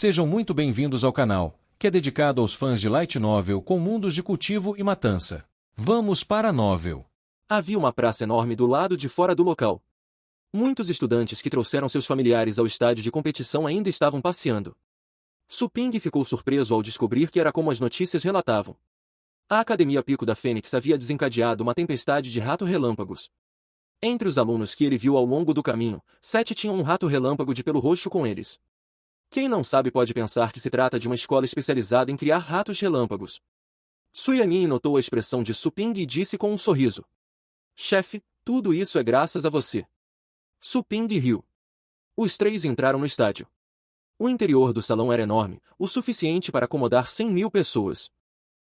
Sejam muito bem-vindos ao canal, que é dedicado aos fãs de Light Novel com mundos de cultivo e matança. Vamos para a novel. Havia uma praça enorme do lado de fora do local. Muitos estudantes que trouxeram seus familiares ao estádio de competição ainda estavam passeando. Su Ping ficou surpreso ao descobrir que era como as notícias relatavam. A Academia Pico da Fênix havia desencadeado uma tempestade de rato-relâmpagos. Entre os alunos que ele viu ao longo do caminho, 7 tinham um rato-relâmpago de pelo roxo com eles. Quem não sabe pode pensar que se trata de uma escola especializada em criar ratos-relâmpagos. Su Yanin notou a expressão de Su Ping e disse com um sorriso: "Chefe, tudo isso é graças a você." Su Ping riu. Os 3 entraram no estádio. O interior do salão era enorme, o suficiente para acomodar 100.000 pessoas.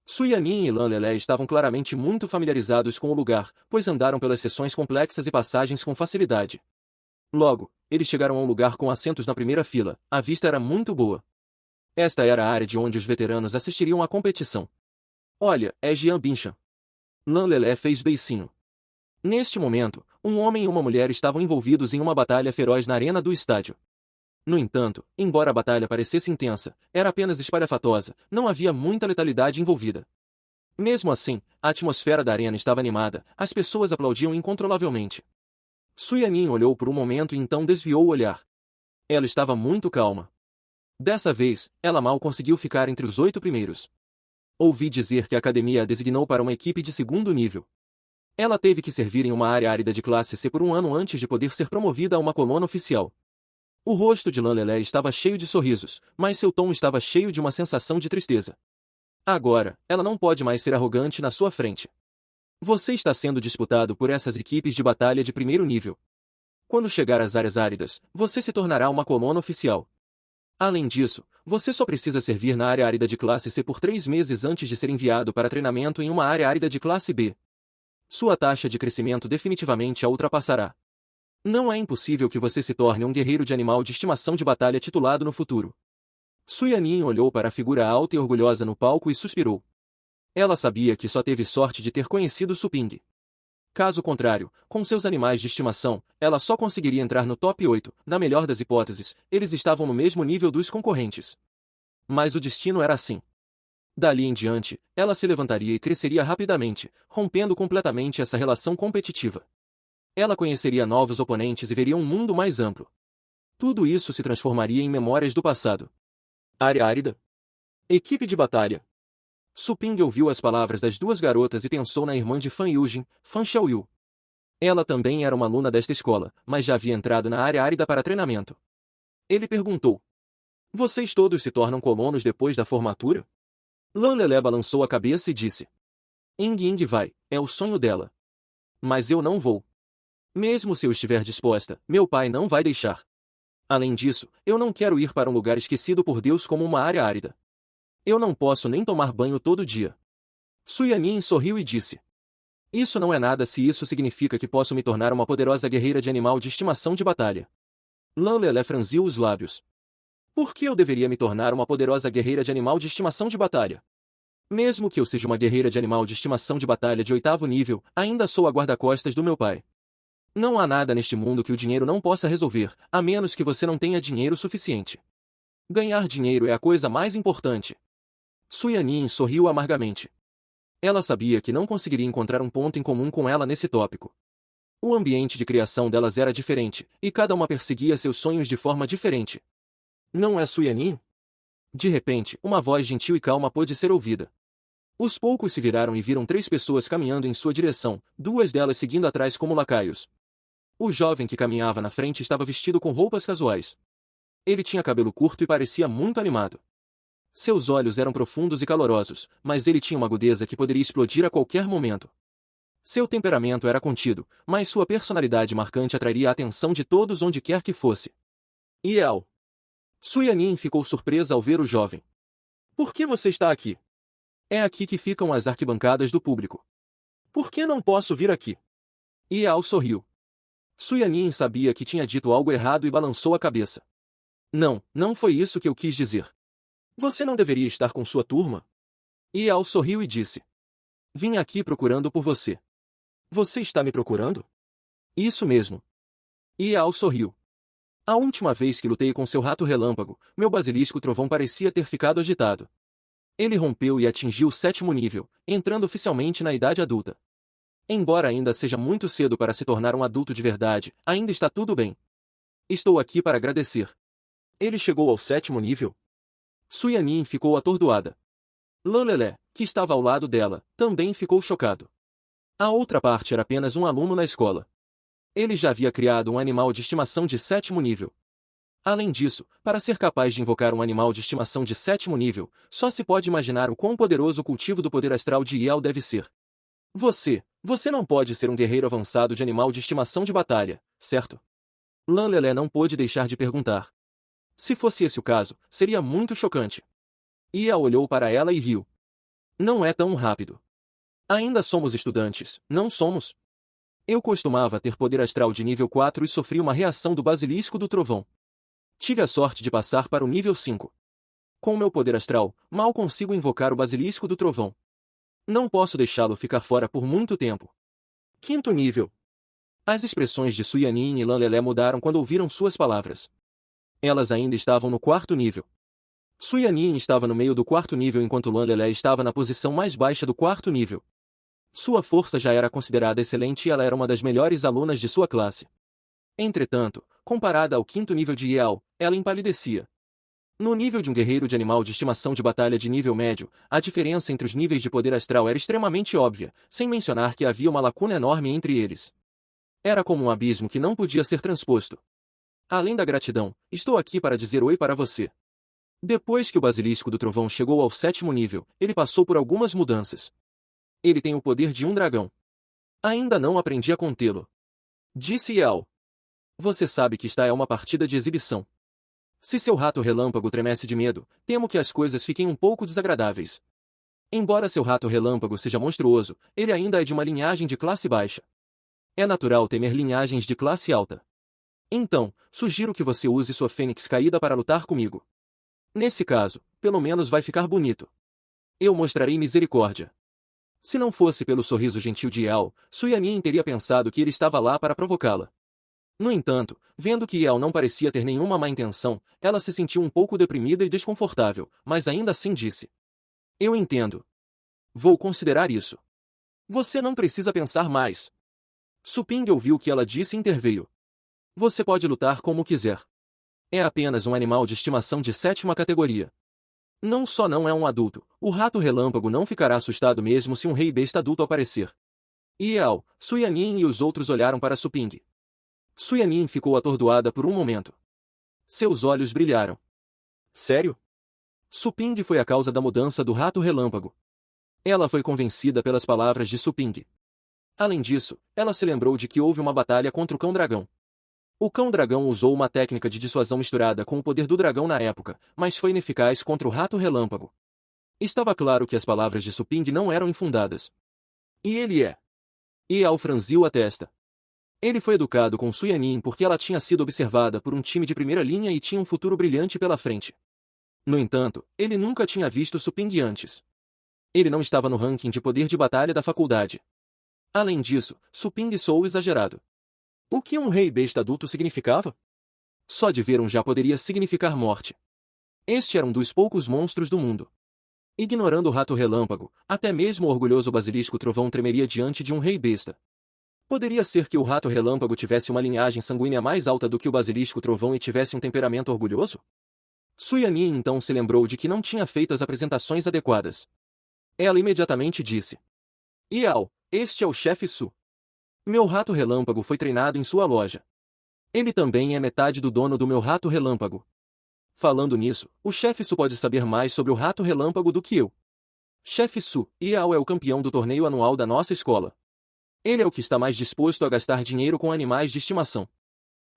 Su Yanin e Lan Lelé estavam claramente muito familiarizados com o lugar, pois andaram pelas seções complexas e passagens com facilidade. Logo, eles chegaram a um lugar com assentos na primeira fila. A vista era muito boa. Esta era a área de onde os veteranos assistiriam à competição. "Olha, é Jian Binchan." Lan Lelé fez beicinho. Neste momento, um homem e uma mulher estavam envolvidos em uma batalha feroz na arena do estádio. No entanto, embora a batalha parecesse intensa, era apenas espalhafatosa, não havia muita letalidade envolvida. Mesmo assim, a atmosfera da arena estava animada, as pessoas aplaudiam incontrolavelmente. Su Yanin olhou por um momento e então desviou o olhar. Ela estava muito calma. Dessa vez, ela mal conseguiu ficar entre os 8 primeiros. Ouvi dizer que a academia a designou para uma equipe de segundo nível. Ela teve que servir em uma área árida de classe C por um ano antes de poder ser promovida a uma coluna oficial. O rosto de Lan Lelé estava cheio de sorrisos, mas seu tom estava cheio de uma sensação de tristeza. Agora, ela não pode mais ser arrogante na sua frente. Você está sendo disputado por essas equipes de batalha de primeiro nível. Quando chegar às áreas áridas, você se tornará uma coluna oficial. Além disso, você só precisa servir na área árida de classe C por 3 meses antes de ser enviado para treinamento em uma área árida de classe B. Sua taxa de crescimento definitivamente a ultrapassará. Não é impossível que você se torne um guerreiro de animal de estimação de batalha titulado no futuro. Su Yanin olhou para a figura alta e orgulhosa no palco e suspirou. Ela sabia que só teve sorte de ter conhecido Su Ping. Caso contrário, com seus animais de estimação, ela só conseguiria entrar no top 8, na melhor das hipóteses, eles estavam no mesmo nível dos concorrentes. Mas o destino era assim. Dali em diante, ela se levantaria e cresceria rapidamente, rompendo completamente essa relação competitiva. Ela conheceria novos oponentes e veria um mundo mais amplo. Tudo isso se transformaria em memórias do passado. Área árida. Equipe de batalha. Su Ping ouviu as palavras das 2 garotas e pensou na irmã de Fan Yujin, Fan Xiaoyu. Ela também era uma aluna desta escola, mas já havia entrado na área árida para treinamento. Ele perguntou: "Vocês todos se tornam colonos depois da formatura?" Lan Lelé balançou a cabeça e disse: "Ying Ying vai, é o sonho dela. Mas eu não vou. Mesmo se eu estiver disposta, meu pai não vai deixar. Além disso, eu não quero ir para um lugar esquecido por Deus como uma área árida. Eu não posso nem tomar banho todo dia." Su Yanin sorriu e disse: "Isso não é nada se isso significa que posso me tornar uma poderosa guerreira de animal de estimação de batalha." Lan Lelé franziu os lábios. "Por que eu deveria me tornar uma poderosa guerreira de animal de estimação de batalha? Mesmo que eu seja uma guerreira de animal de estimação de batalha de 8º nível, ainda sou a guarda-costas do meu pai. Não há nada neste mundo que o dinheiro não possa resolver, a menos que você não tenha dinheiro suficiente. Ganhar dinheiro é a coisa mais importante." Su Yanin sorriu amargamente. Ela sabia que não conseguiria encontrar um ponto em comum com ela nesse tópico. O ambiente de criação delas era diferente, e cada uma perseguia seus sonhos de forma diferente. "Não é Su Yanin?" De repente, uma voz gentil e calma pôde ser ouvida. Os poucos se viraram e viram 3 pessoas caminhando em sua direção, 2 delas seguindo atrás como lacaios. O jovem que caminhava na frente estava vestido com roupas casuais. Ele tinha cabelo curto e parecia muito animado. Seus olhos eram profundos e calorosos, mas ele tinha uma agudeza que poderia explodir a qualquer momento. Seu temperamento era contido, mas sua personalidade marcante atrairia a atenção de todos onde quer que fosse. "Yao." Su Yanin ficou surpresa ao ver o jovem. "Por que você está aqui? É aqui que ficam as arquibancadas do público. Por que não posso vir aqui?" Yao sorriu. Su Yanin sabia que tinha dito algo errado e balançou a cabeça. "Não, não foi isso que eu quis dizer. Você não deveria estar com sua turma?" Yao sorriu e disse: "Vim aqui procurando por você." "Você está me procurando?" "Isso mesmo." Yao sorriu. A última vez que lutei com seu rato relâmpago, meu basilisco trovão parecia ter ficado agitado. Ele rompeu e atingiu o 7º nível, entrando oficialmente na idade adulta. Embora ainda seja muito cedo para se tornar um adulto de verdade, ainda está tudo bem. Estou aqui para agradecer. Ele chegou ao 7º nível? Suyanin ficou atordoada. Lolelé, que estava ao lado dela, também ficou chocado. A outra parte era apenas um aluno na escola. Ele já havia criado um animal de estimação de 7º nível. Além disso, para ser capaz de invocar um animal de estimação de 7º nível, só se pode imaginar o quão poderoso o cultivo do poder astral de Yao deve ser. Você não pode ser um guerreiro avançado de animal de estimação de batalha, certo? Lolelé não pôde deixar de perguntar. Se fosse esse o caso, seria muito chocante. Yao olhou para ela e riu. Não é tão rápido. Ainda somos estudantes, não somos? Eu costumava ter poder astral de nível 4 e sofri uma reação do basilisco do trovão. Tive a sorte de passar para o nível 5. Com meu poder astral, mal consigo invocar o basilisco do trovão. Não posso deixá-lo ficar fora por muito tempo. 5º nível. As expressões de Suyanin e Lolelé mudaram quando ouviram suas palavras. Elas ainda estavam no 4º nível. Suyanin estava no meio do 4º nível enquanto Lolelé estava na posição mais baixa do 4º nível. Sua força já era considerada excelente e ela era uma das melhores alunas de sua classe. Entretanto, comparada ao 5º nível de Yao, ela empalidecia. No nível de um guerreiro de animal de estimação de batalha de nível médio, a diferença entre os níveis de poder astral era extremamente óbvia, sem mencionar que havia uma lacuna enorme entre eles. Era como um abismo que não podia ser transposto. Além da gratidão, estou aqui para dizer oi para você. Depois que o basilisco do trovão chegou ao 7º nível, ele passou por algumas mudanças. Ele tem o poder de um dragão. Ainda não aprendi a contê-lo. Disse Yao. Você sabe que esta é uma partida de exibição. Se seu rato relâmpago tremesse de medo, temo que as coisas fiquem um pouco desagradáveis. Embora seu rato relâmpago seja monstruoso, ele ainda é de uma linhagem de classe baixa. É natural temer linhagens de classe alta. Então, sugiro que você use sua fênix caída para lutar comigo. Nesse caso, pelo menos vai ficar bonito. Eu mostrarei misericórdia. Se não fosse pelo sorriso gentil de Yao, Suyanin teria pensado que ele estava lá para provocá-la. No entanto, vendo que Yao não parecia ter nenhuma má intenção, ela se sentiu um pouco deprimida e desconfortável, mas ainda assim disse. Eu entendo. Vou considerar isso. Você não precisa pensar mais. Suping ouviu o que ela disse e interveio. Você pode lutar como quiser. É apenas um animal de estimação de 7ª categoria. Não só não é um adulto, o rato relâmpago não ficará assustado mesmo se um rei besta adulto aparecer. Yao, Suyanin e os outros olharam para Suping. Suyanin ficou atordoada por um momento. Seus olhos brilharam. Sério? Suping foi a causa da mudança do rato relâmpago. Ela foi convencida pelas palavras de Suping. Além disso, ela se lembrou de que houve uma batalha contra o cão-dragão. O cão-dragão usou uma técnica de dissuasão misturada com o poder do dragão na época, mas foi ineficaz contra o rato relâmpago. Estava claro que as palavras de Suping não eram infundadas. E ele é. Yao franziu a testa. Ele foi educado com Suyanin porque ela tinha sido observada por um time de primeira linha e tinha um futuro brilhante pela frente. No entanto, ele nunca tinha visto Suping antes. Ele não estava no ranking de poder de batalha da faculdade. Além disso, Suping soou exagerado. O que um rei besta adulto significava? Só de ver um já poderia significar morte. Este era um dos poucos monstros do mundo. Ignorando o rato relâmpago, até mesmo o orgulhoso basilisco trovão tremeria diante de um rei besta. Poderia ser que o rato relâmpago tivesse uma linhagem sanguínea mais alta do que o basilisco trovão e tivesse um temperamento orgulhoso? Suyanin então se lembrou de que não tinha feito as apresentações adequadas. Ela imediatamente disse. Yao, este é o chefe Su. Meu rato relâmpago foi treinado em sua loja. Ele também é metade do dono do meu rato relâmpago. Falando nisso, o chefe Su pode saber mais sobre o rato relâmpago do que eu. Chefe Su, Yao é o campeão do torneio anual da nossa escola. Ele é o que está mais disposto a gastar dinheiro com animais de estimação.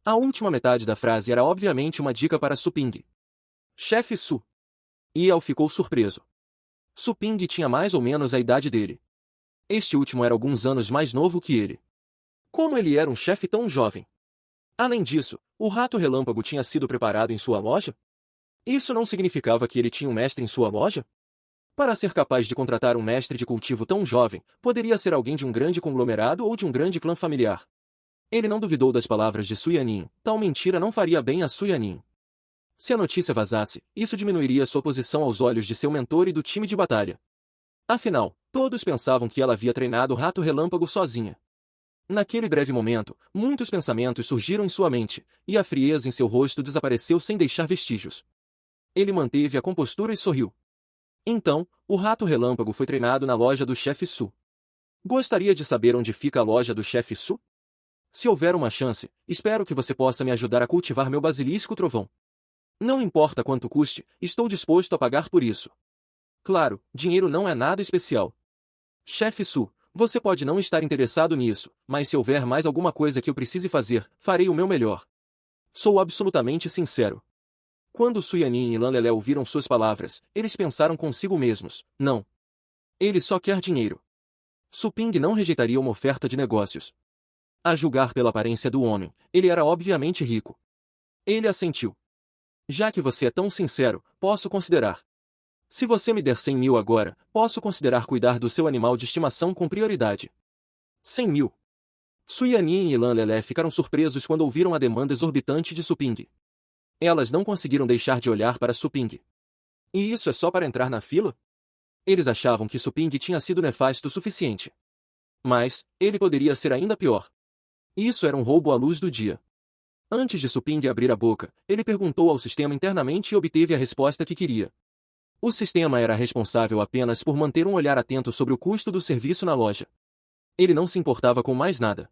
A última metade da frase era obviamente uma dica para Suping. Chefe Su. Yao ficou surpreso. Suping tinha mais ou menos a idade dele. Este último era alguns anos mais novo que ele. Como ele era um chefe tão jovem? Além disso, o rato relâmpago tinha sido preparado em sua loja? Isso não significava que ele tinha um mestre em sua loja? Para ser capaz de contratar um mestre de cultivo tão jovem, poderia ser alguém de um grande conglomerado ou de um grande clã familiar. Ele não duvidou das palavras de Su Yanin, tal mentira não faria bem a Su Yanin. Se a notícia vazasse, isso diminuiria sua posição aos olhos de seu mentor e do time de batalha. Afinal, todos pensavam que ela havia treinado o Rato Relâmpago sozinha. Naquele breve momento, muitos pensamentos surgiram em sua mente, e a frieza em seu rosto desapareceu sem deixar vestígios. Ele manteve a compostura e sorriu. Então, o Rato Relâmpago foi treinado na loja do chefe Su. Gostaria de saber onde fica a loja do chefe Su? Se houver uma chance, espero que você possa me ajudar a cultivar meu basilisco trovão. Não importa quanto custe, estou disposto a pagar por isso. Claro, dinheiro não é nada especial. Chefe Su, você pode não estar interessado nisso, mas se houver mais alguma coisa que eu precise fazer, farei o meu melhor. Sou absolutamente sincero. Quando Su Yanin e Lan Lelé ouviram suas palavras, eles pensaram consigo mesmos, não. Ele só quer dinheiro. Su Ping não rejeitaria uma oferta de negócios. A julgar pela aparência do homem, ele era obviamente rico. Ele assentiu. Já que você é tão sincero, posso considerar. Se você me der 100 mil agora, posso considerar cuidar do seu animal de estimação com prioridade. 100 mil. Su Yanin e Lan Lelé ficaram surpresos quando ouviram a demanda exorbitante de Su Ping. Elas não conseguiram deixar de olhar para Su Ping. E isso é só para entrar na fila? Eles achavam que Su Ping tinha sido nefasto o suficiente. Mas, ele poderia ser ainda pior. Isso era um roubo à luz do dia. Antes de Su Ping abrir a boca, ele perguntou ao sistema internamente e obteve a resposta que queria. O sistema era responsável apenas por manter um olhar atento sobre o custo do serviço na loja. Ele não se importava com mais nada.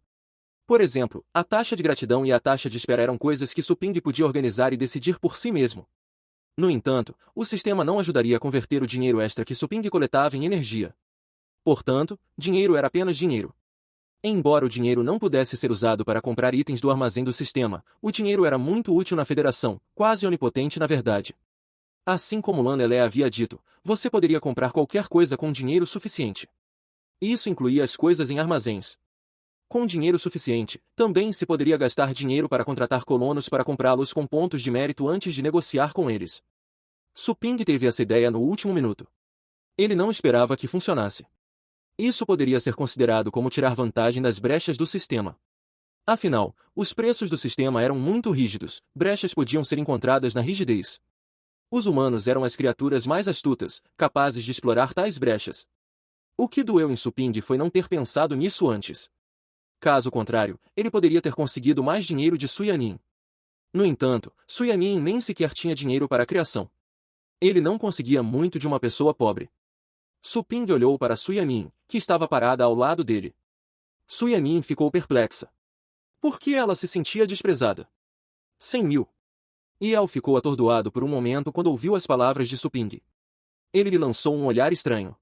Por exemplo, a taxa de gratidão e a taxa de espera eram coisas que Su Ping podia organizar e decidir por si mesmo. No entanto, o sistema não ajudaria a converter o dinheiro extra que Su Ping coletava em energia. Portanto, dinheiro era apenas dinheiro. Embora o dinheiro não pudesse ser usado para comprar itens do armazém do sistema, o dinheiro era muito útil na federação, quase onipotente na verdade. Assim como Lan Lelé havia dito, você poderia comprar qualquer coisa com dinheiro suficiente. Isso incluía as coisas em armazéns. Com dinheiro suficiente, também se poderia gastar dinheiro para contratar colonos para comprá-los com pontos de mérito antes de negociar com eles. Su Ping teve essa ideia no último minuto. Ele não esperava que funcionasse. Isso poderia ser considerado como tirar vantagem das brechas do sistema. Afinal, os preços do sistema eram muito rígidos, brechas podiam ser encontradas na rigidez. Os humanos eram as criaturas mais astutas, capazes de explorar tais brechas. O que doeu em Su Ping foi não ter pensado nisso antes. Caso contrário, ele poderia ter conseguido mais dinheiro de Su Yanin. No entanto, Su Yanin nem sequer tinha dinheiro para a criação. Ele não conseguia muito de uma pessoa pobre. Su Ping olhou para Su Yanin, que estava parada ao lado dele. Su Yanin ficou perplexa. Por que ela se sentia desprezada? 100 mil. E El ficou atordoado por um momento quando ouviu as palavras de Su Ping. Ele lhe lançou um olhar estranho.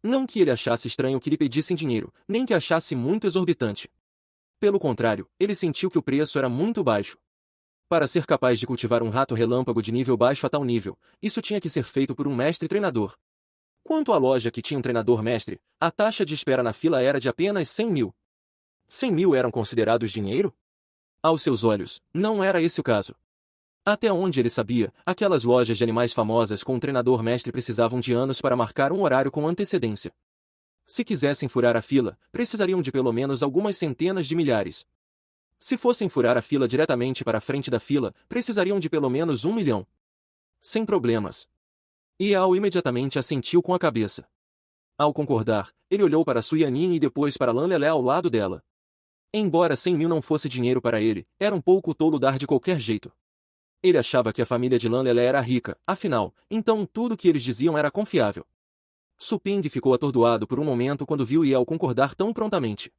Não que ele achasse estranho que lhe pedissem dinheiro, nem que achasse muito exorbitante. Pelo contrário, ele sentiu que o preço era muito baixo. Para ser capaz de cultivar um rato relâmpago de nível baixo a tal nível, isso tinha que ser feito por um mestre-treinador. Quanto à loja que tinha um treinador-mestre, a taxa de espera na fila era de apenas 100 mil. 100 mil eram considerados dinheiro? Aos seus olhos, não era esse o caso. Até onde ele sabia, aquelas lojas de animais famosas com um treinador-mestre precisavam de anos para marcar um horário com antecedência. Se quisessem furar a fila, precisariam de pelo menos algumas centenas de milhares. Se fossem furar a fila diretamente para a frente da fila, precisariam de pelo menos 1 milhão. Sem problemas. Yao imediatamente assentiu com a cabeça. Ao concordar, ele olhou para Su Yanin e depois para Lan Lelé ao lado dela. Embora 100 mil não fosse dinheiro para ele, era um pouco tolo dar de qualquer jeito. Ele achava que a família de Lan Lelé era rica, afinal, então tudo o que eles diziam era confiável. Su Ping ficou atordoado por um momento quando viu Yao concordar tão prontamente.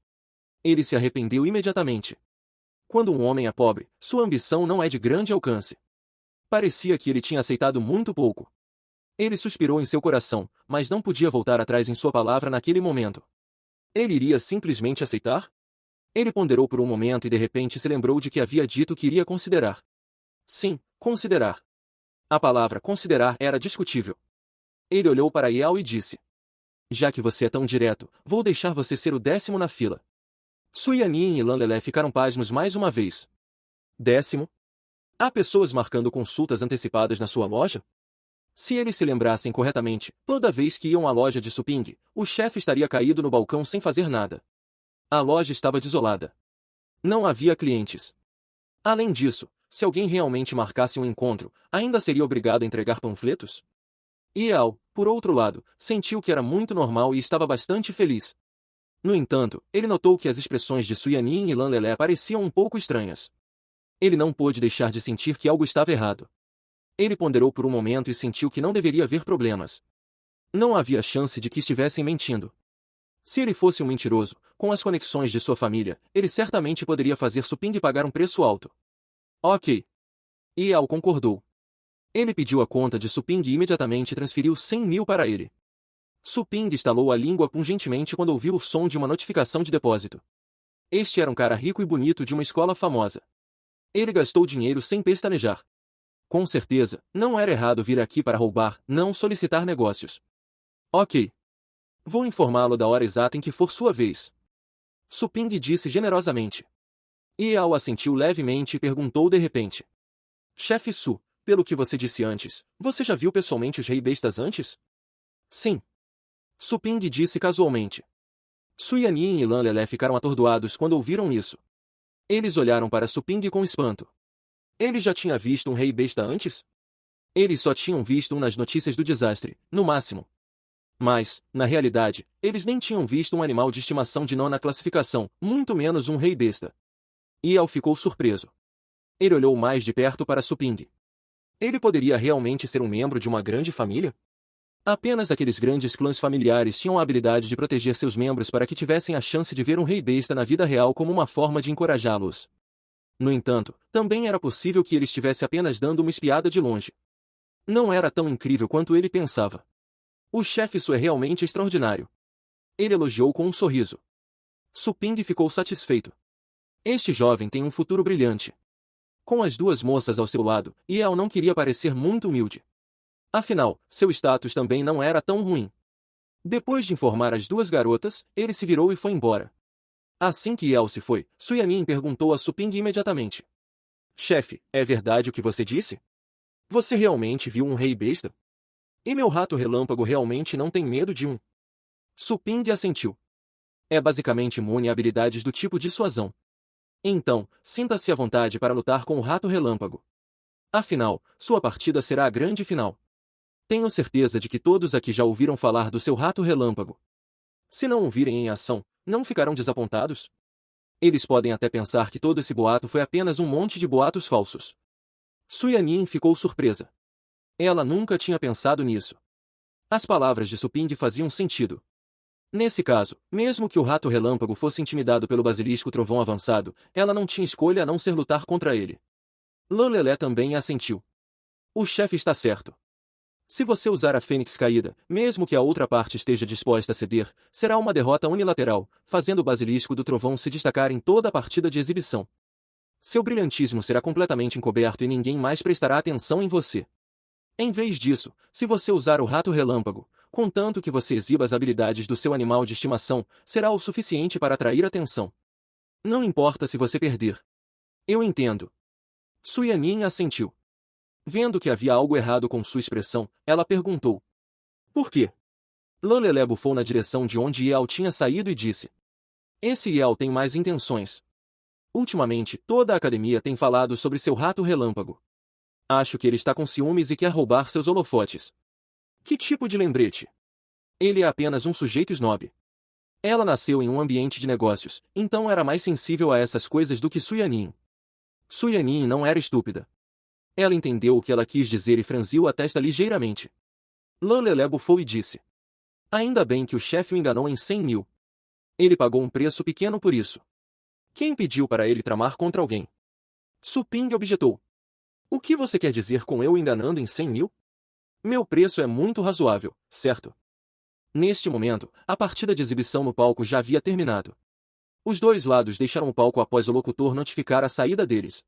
Ele se arrependeu imediatamente. Quando um homem é pobre, sua ambição não é de grande alcance. Parecia que ele tinha aceitado muito pouco. Ele suspirou em seu coração, mas não podia voltar atrás em sua palavra naquele momento. Ele iria simplesmente aceitar? Ele ponderou por um momento e de repente se lembrou de que havia dito que iria considerar. Sim, considerar. A palavra considerar era discutível. Ele olhou para Yao e disse: já que você é tão direto, vou deixar você ser o 10º na fila. Su Yanin e Lan Lelé ficaram pasmos mais uma vez. 10º? Há pessoas marcando consultas antecipadas na sua loja? Se eles se lembrassem corretamente, toda vez que iam à loja de Su Ping, o chefe estaria caído no balcão sem fazer nada. A loja estava desolada. Não havia clientes. Além disso, se alguém realmente marcasse um encontro, ainda seria obrigado a entregar panfletos? Yao, por outro lado, sentiu que era muito normal e estava bastante feliz. No entanto, ele notou que as expressões de Suyanin e Lan Lelé pareciam um pouco estranhas. Ele não pôde deixar de sentir que algo estava errado. Ele ponderou por um momento e sentiu que não deveria haver problemas. Não havia chance de que estivessem mentindo. Se ele fosse um mentiroso, com as conexões de sua família, ele certamente poderia fazer Suping pagar um preço alto. Ok. Yao concordou. Ele pediu a conta de Suping e imediatamente transferiu 100 mil para ele. Suping estalou a língua pungentemente quando ouviu o som de uma notificação de depósito. Este era um cara rico e bonito de uma escola famosa. Ele gastou dinheiro sem pestanejar. Com certeza, não era errado vir aqui para roubar, não solicitar negócios. Ok. Vou informá-lo da hora exata em que for sua vez. Suping disse generosamente. Yao assentiu levemente e perguntou de repente. Chefe Su, pelo que você disse antes, você já viu pessoalmente os rei-bestas antes? Sim. Suping disse casualmente. Suyanin e Lan Lelé ficaram atordoados quando ouviram isso. Eles olharam para Suping com espanto. Ele já tinha visto um rei-besta antes? Eles só tinham visto um nas notícias do desastre, no máximo. Mas, na realidade, eles nem tinham visto um animal de estimação de nona classificação, muito menos um rei-besta. Yao ficou surpreso. Ele olhou mais de perto para Suping. Ele poderia realmente ser um membro de uma grande família? Apenas aqueles grandes clãs familiares tinham a habilidade de proteger seus membros para que tivessem a chance de ver um rei-besta na vida real como uma forma de encorajá-los. No entanto, também era possível que ele estivesse apenas dando uma espiada de longe. Não era tão incrível quanto ele pensava. O chefe Su é realmente extraordinário. Ele elogiou com um sorriso. Suping ficou satisfeito. Este jovem tem um futuro brilhante. Com as duas moças ao seu lado, Yao não queria parecer muito humilde. Afinal, seu status também não era tão ruim. Depois de informar as duas garotas, ele se virou e foi embora. Assim que Yao se foi, Suyanin perguntou a Suping imediatamente. Chefe, é verdade o que você disse? Você realmente viu um rei-besta? E meu rato relâmpago realmente não tem medo de um? Suping assentiu. É basicamente imune a habilidades do tipo dissuasão. Então, sinta-se à vontade para lutar com o rato relâmpago. Afinal, sua partida será a grande final. Tenho certeza de que todos aqui já ouviram falar do seu rato relâmpago. Se não o virem em ação, não ficarão desapontados? Eles podem até pensar que todo esse boato foi apenas um monte de boatos falsos. Suyanin ficou surpresa. Ela nunca tinha pensado nisso. As palavras de Suping faziam sentido. Nesse caso, mesmo que o rato relâmpago fosse intimidado pelo basilisco trovão avançado, ela não tinha escolha a não ser lutar contra ele. Lan Lelé também assentiu. O chefe está certo. Se você usar a Fênix caída, mesmo que a outra parte esteja disposta a ceder, será uma derrota unilateral, fazendo o basilisco do trovão se destacar em toda a partida de exibição. Seu brilhantismo será completamente encoberto e ninguém mais prestará atenção em você. Em vez disso, se você usar o rato relâmpago, contanto que você exiba as habilidades do seu animal de estimação, será o suficiente para atrair atenção. Não importa se você perder. Eu entendo. Suyanin assentiu. Vendo que havia algo errado com sua expressão, ela perguntou. Por quê? Lan Lelé bufou na direção de onde Yao tinha saído e disse. Esse Yao tem mais intenções. Ultimamente, toda a academia tem falado sobre seu rato relâmpago. Acho que ele está com ciúmes e quer roubar seus holofotes. Que tipo de lembrete? Ele é apenas um sujeito snob. Ela nasceu em um ambiente de negócios, então era mais sensível a essas coisas do que Suyanin. Suyanin não era estúpida. Ela entendeu o que ela quis dizer e franziu a testa ligeiramente. Lan Lelé bufou e disse. Ainda bem que o chefe o enganou em 100 mil. Ele pagou um preço pequeno por isso. Quem pediu para ele tramar contra alguém? Suping objetou. O que você quer dizer com eu enganando em 100 mil? Meu preço é muito razoável, certo? Neste momento, a partida de exibição no palco já havia terminado. Os dois lados deixaram o palco após o locutor notificar a saída deles.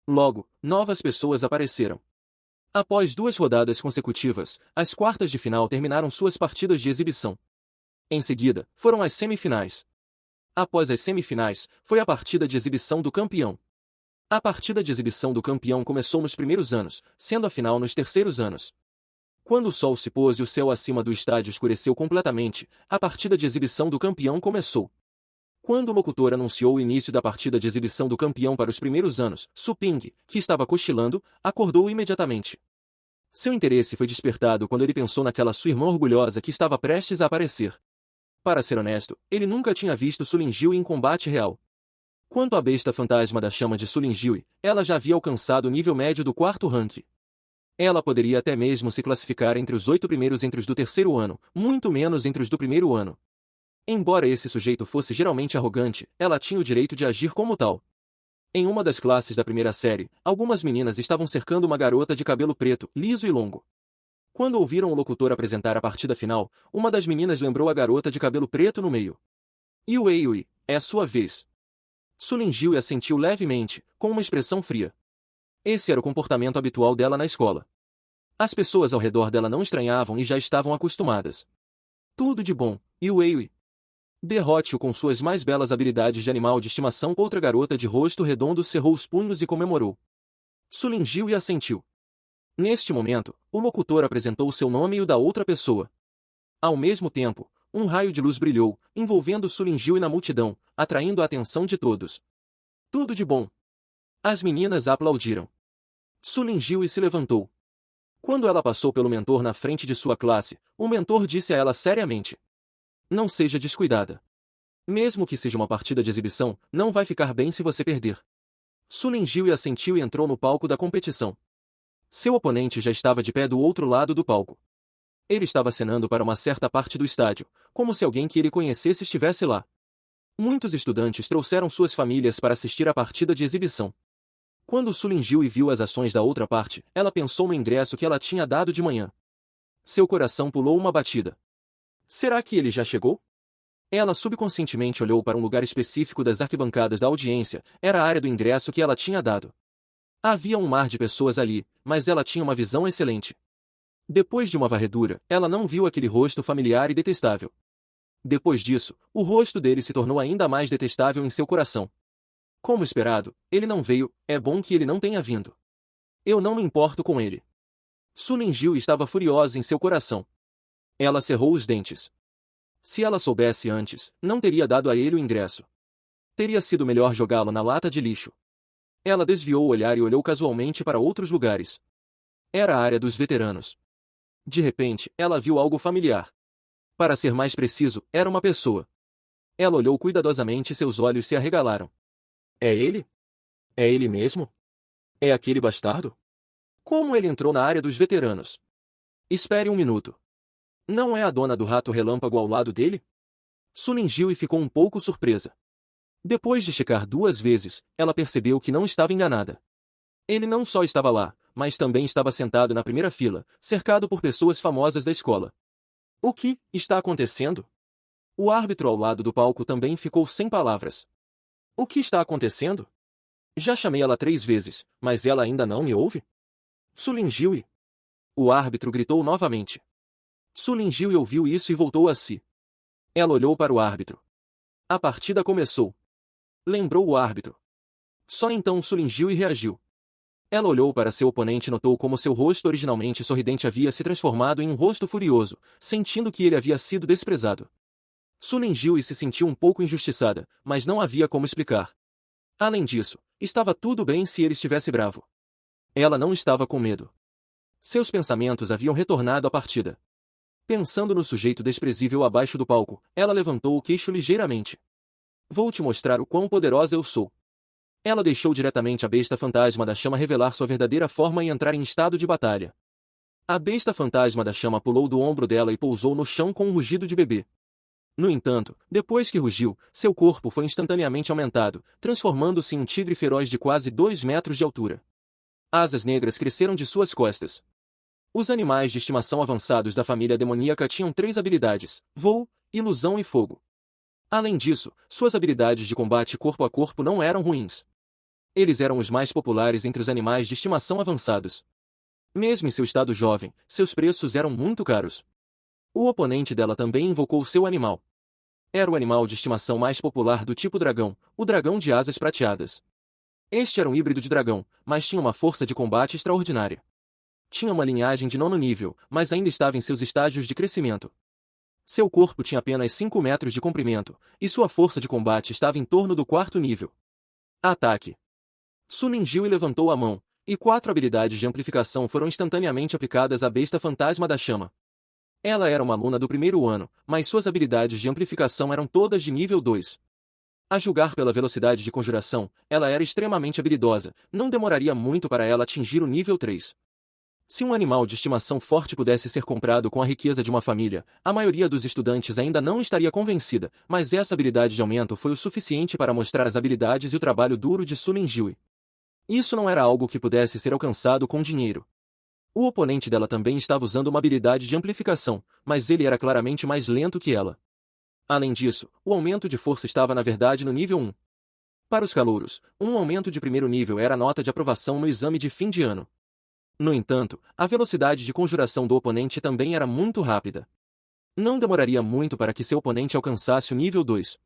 Logo, novas pessoas apareceram. Após 2 rodadas consecutivas, as quartas de final terminaram suas partidas de exibição. Em seguida, foram as semifinais. Após as semifinais, foi a partida de exibição do campeão. A partida de exibição do campeão começou nos primeiros anos, sendo a final nos terceiros anos. Quando o sol se pôs e o céu acima do estádio escureceu completamente, a partida de exibição do campeão começou. Quando o locutor anunciou o início da partida de exibição do campeão para os primeiros anos, Su Ping, que estava cochilando, acordou imediatamente. Seu interesse foi despertado quando ele pensou naquela sua irmã orgulhosa que estava prestes a aparecer. Para ser honesto, ele nunca tinha visto Su Lingjiu em combate real. Quanto à besta fantasma da chama de Su Lingjiu, ela já havia alcançado o nível médio do 4º rank. Ela poderia até mesmo se classificar entre os 8 primeiros entre os do 3º ano, muito menos entre os do 1º ano. Embora esse sujeito fosse geralmente arrogante, ela tinha o direito de agir como tal. Em uma das classes da primeira série, algumas meninas estavam cercando uma garota de cabelo preto, liso e longo. Quando ouviram o locutor apresentar a partida final, uma das meninas lembrou a garota de cabelo preto no meio. Yui, é sua vez. Su Lingjiu assentiu levemente, com uma expressão fria. Esse era o comportamento habitual dela na escola. As pessoas ao redor dela não estranhavam e já estavam acostumadas. Tudo de bom, Yui. Derrote-o com suas mais belas habilidades de animal de estimação. Outra garota de rosto redondo cerrou os punhos e comemorou. Su Lingjiu assentiu. Neste momento, o locutor apresentou seu nome e o da outra pessoa. Ao mesmo tempo, um raio de luz brilhou, envolvendo Su Lingjiu na multidão, atraindo a atenção de todos. Tudo de bom. As meninas aplaudiram. Su Lingjiu se levantou. Quando ela passou pelo mentor na frente de sua classe, o mentor disse a ela seriamente: não seja descuidada. Mesmo que seja uma partida de exibição, não vai ficar bem se você perder. Su Lingjiu assentiu e entrou no palco da competição. Seu oponente já estava de pé do outro lado do palco. Ele estava acenando para uma certa parte do estádio, como se alguém que ele conhecesse estivesse lá. Muitos estudantes trouxeram suas famílias para assistir à partida de exibição. Quando Su Lingjiu viu as ações da outra parte, ela pensou no ingresso que ela tinha dado de manhã. Seu coração pulou uma batida. Será que ele já chegou? Ela subconscientemente olhou para um lugar específico das arquibancadas da audiência, era a área do ingresso que ela tinha dado. Havia um mar de pessoas ali, mas ela tinha uma visão excelente. Depois de uma varredura, ela não viu aquele rosto familiar e detestável. Depois disso, o rosto dele se tornou ainda mais detestável em seu coração. Como esperado, ele não veio, é bom que ele não tenha vindo. Eu não me importo com ele. Su Lingjiu estava furiosa em seu coração. Ela cerrou os dentes. Se ela soubesse antes, não teria dado a ele o ingresso. Teria sido melhor jogá-lo na lata de lixo. Ela desviou o olhar e olhou casualmente para outros lugares. Era a área dos veteranos. De repente, ela viu algo familiar. Para ser mais preciso, era uma pessoa. Ela olhou cuidadosamente e seus olhos se arregalaram. É ele? É ele mesmo? É aquele bastardo? Como ele entrou na área dos veteranos? Espere um minuto. Não é a dona do rato relâmpago ao lado dele? Su Lingjiu ficou um pouco surpresa. Depois de checar 2 vezes, ela percebeu que não estava enganada. Ele não só estava lá, mas também estava sentado na primeira fila, cercado por pessoas famosas da escola. O que está acontecendo? O árbitro ao lado do palco também ficou sem palavras. O que está acontecendo? Já chamei ela 3 vezes, mas ela ainda não me ouve? Su Lingjiu. O árbitro gritou novamente. Su Lingjiu ouviu isso e voltou a si. Ela olhou para o árbitro. A partida começou. Lembrou o árbitro. Só então Su Lingjiu reagiu. Ela olhou para seu oponente e notou como seu rosto originalmente sorridente havia se transformado em um rosto furioso, sentindo que ele havia sido desprezado. Su Lingjiu se sentiu um pouco injustiçada, mas não havia como explicar. Além disso, estava tudo bem se ele estivesse bravo. Ela não estava com medo. Seus pensamentos haviam retornado à partida. Pensando no sujeito desprezível abaixo do palco, ela levantou o queixo ligeiramente. Vou te mostrar o quão poderosa eu sou. Ela deixou diretamente a besta fantasma da chama revelar sua verdadeira forma e entrar em estado de batalha. A besta fantasma da chama pulou do ombro dela e pousou no chão com um rugido de bebê. No entanto, depois que rugiu, seu corpo foi instantaneamente aumentado, transformando-se em um tigre feroz de quase 2 metros de altura. Asas negras cresceram de suas costas. Os animais de estimação avançados da família demoníaca tinham 3 habilidades: voo, ilusão e fogo. Além disso, suas habilidades de combate corpo a corpo não eram ruins. Eles eram os mais populares entre os animais de estimação avançados. Mesmo em seu estado jovem, seus preços eram muito caros. O oponente dela também invocou seu animal. Era o animal de estimação mais popular do tipo dragão, o dragão de asas prateadas. Este era um híbrido de dragão, mas tinha uma força de combate extraordinária. Tinha uma linhagem de 9º nível, mas ainda estava em seus estágios de crescimento. Seu corpo tinha apenas 5 metros de comprimento, e sua força de combate estava em torno do 4º nível. Ataque. Su Ninjui levantou a mão, e 4 habilidades de amplificação foram instantaneamente aplicadas à besta fantasma da chama. Ela era uma aluna do 1º ano, mas suas habilidades de amplificação eram todas de nível 2. A julgar pela velocidade de conjuração, ela era extremamente habilidosa, não demoraria muito para ela atingir o nível 3. Se um animal de estimação forte pudesse ser comprado com a riqueza de uma família, a maioria dos estudantes ainda não estaria convencida, mas essa habilidade de aumento foi o suficiente para mostrar as habilidades e o trabalho duro de Su Ninjui. Isso não era algo que pudesse ser alcançado com dinheiro. O oponente dela também estava usando uma habilidade de amplificação, mas ele era claramente mais lento que ela. Além disso, o aumento de força estava na verdade no nível 1. Para os calouros, um aumento de 1º nível era a nota de aprovação no exame de fim de ano. No entanto, a velocidade de conjuração do oponente também era muito rápida. Não demoraria muito para que seu oponente alcançasse o nível 2.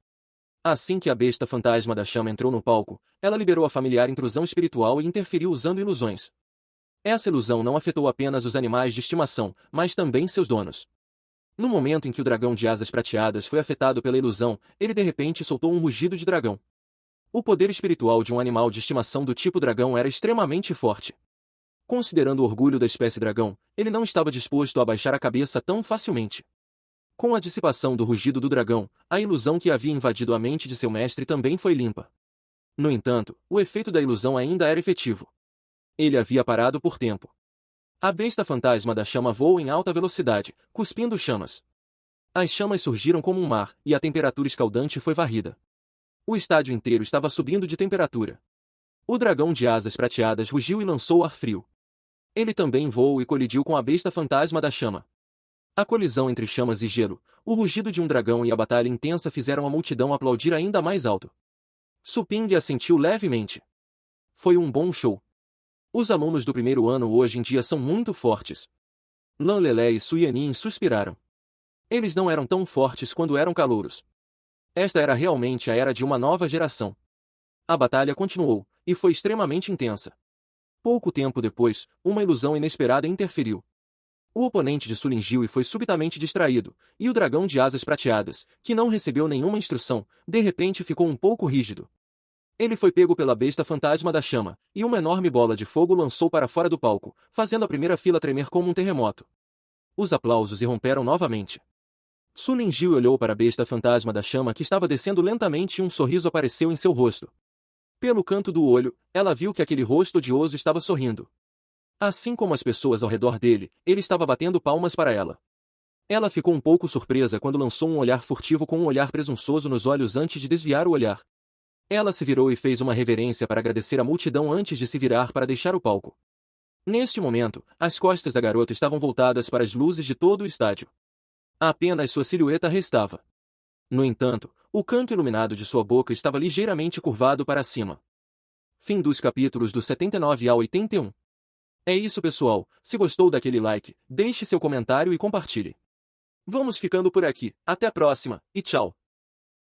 Assim que a besta fantasma da chama entrou no palco, ela liberou a familiar intrusão espiritual e interferiu usando ilusões. Essa ilusão não afetou apenas os animais de estimação, mas também seus donos. No momento em que o dragão de asas prateadas foi afetado pela ilusão, ele de repente soltou um rugido de dragão. O poder espiritual de um animal de estimação do tipo dragão era extremamente forte. Considerando o orgulho da espécie dragão, ele não estava disposto a abaixar a cabeça tão facilmente. Com a dissipação do rugido do dragão, a ilusão que havia invadido a mente de seu mestre também foi limpa. No entanto, o efeito da ilusão ainda era efetivo. Ele havia parado por tempo. A besta fantasma da chama voou em alta velocidade, cuspindo chamas. As chamas surgiram como um mar, e a temperatura escaldante foi varrida. O estádio inteiro estava subindo de temperatura. O dragão de asas prateadas rugiu e lançou ar frio. Ele também voou e colidiu com a besta fantasma da chama. A colisão entre chamas e gelo, o rugido de um dragão e a batalha intensa fizeram a multidão aplaudir ainda mais alto. Su Ping assentiu levemente. Foi um bom show. Os alunos do 1º ano hoje em dia são muito fortes. Lan Lelé e Su Yanin suspiraram. Eles não eram tão fortes quando eram calouros. Esta era realmente a era de uma nova geração. A batalha continuou, e foi extremamente intensa. Pouco tempo depois, uma ilusão inesperada interferiu. O oponente de Su Ninjui foi subitamente distraído, e o dragão de asas prateadas, que não recebeu nenhuma instrução, de repente ficou um pouco rígido. Ele foi pego pela besta fantasma da chama, e uma enorme bola de fogo lançou para fora do palco, fazendo a primeira fila tremer como um terremoto. Os aplausos irromperam novamente. Su Ninjui olhou para a besta fantasma da chama que estava descendo lentamente e um sorriso apareceu em seu rosto. Pelo canto do olho, ela viu que aquele rosto odioso estava sorrindo. Assim como as pessoas ao redor dele, ele estava batendo palmas para ela. Ela ficou um pouco surpresa quando lançou um olhar furtivo com um olhar presunçoso nos olhos antes de desviar o olhar. Ela se virou e fez uma reverência para agradecer a multidão antes de se virar para deixar o palco. Neste momento, as costas da garota estavam voltadas para as luzes de todo o estádio. Apenas sua silhueta restava. No entanto, o canto iluminado de sua boca estava ligeiramente curvado para cima. Fim dos capítulos do 79 ao 81. É isso, pessoal. Se gostou daquele like, deixe seu comentário e compartilhe. Vamos ficando por aqui. Até a próxima, e tchau!